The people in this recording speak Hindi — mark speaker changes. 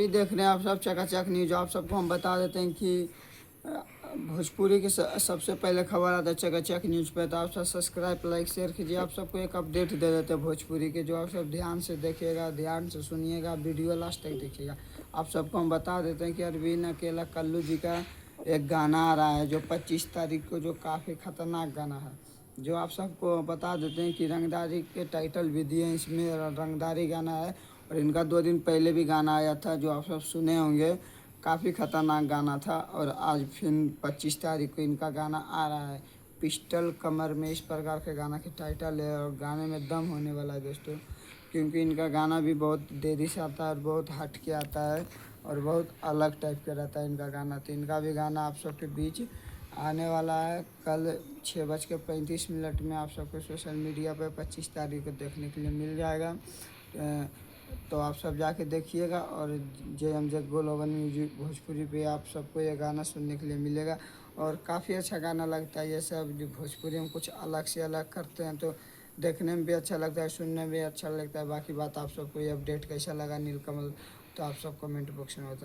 Speaker 1: अभी देख रहे हैं आप सब चकाचक न्यूज। आप सबको हम बता देते हैं कि भोजपुरी की सबसे पहले खबर आता है चकाचक न्यूज़ पे। तो आप सब सब्सक्राइब लाइक शेयर कीजिए। आप सबको एक अपडेट दे देते हैं भोजपुरी के, जो आप सब ध्यान से देखिएगा, ध्यान से सुनिएगा, वीडियो लास्ट तक देखिएगा। आप सबको हम बता देते हैं कि अरविंद अकेला कल्लू जी का एक गाना आ रहा है जो 25 तारीख को, जो काफ़ी ख़तरनाक गाना है। जो आप सबको बता देते हैं कि रंगदारी के टाइटल भी दिए, इसमें रंगदारी गाना है। और इनका 2 दिन पहले भी गाना आया था जो आप सब सुने होंगे, काफ़ी ख़तरनाक गाना था। और आज फिर 25 तारीख को इनका गाना आ रहा है, पिस्टल कमर में, इस प्रकार के गाना की टाइटल है। और गाने में दम होने वाला है दोस्तों, क्योंकि इनका गाना भी बहुत देरी से आता है और बहुत हट के आता है और बहुत अलग टाइप का रहता है इनका गाना। तो इनका भी गाना आप सबके बीच आने वाला है कल 6:35 में। आप सबको सोशल मीडिया पर 25 तारीख को देखने के लिए मिल जाएगा। तो आप सब जाके देखिएगा। और JMZ ग्लोबल म्यूजिक भोजपुरी पे आप सबको ये गाना सुनने के लिए मिलेगा। और काफ़ी अच्छा गाना लगता है ये सब, जो भोजपुरी में कुछ अलग से अलग करते हैं तो देखने में भी अच्छा लगता है, सुनने में भी अच्छा लगता है। बाकी बात आप सबको ये अपडेट कैसा लगा नीलकमल, तो आप सब कमेंट बॉक्स में बताइए।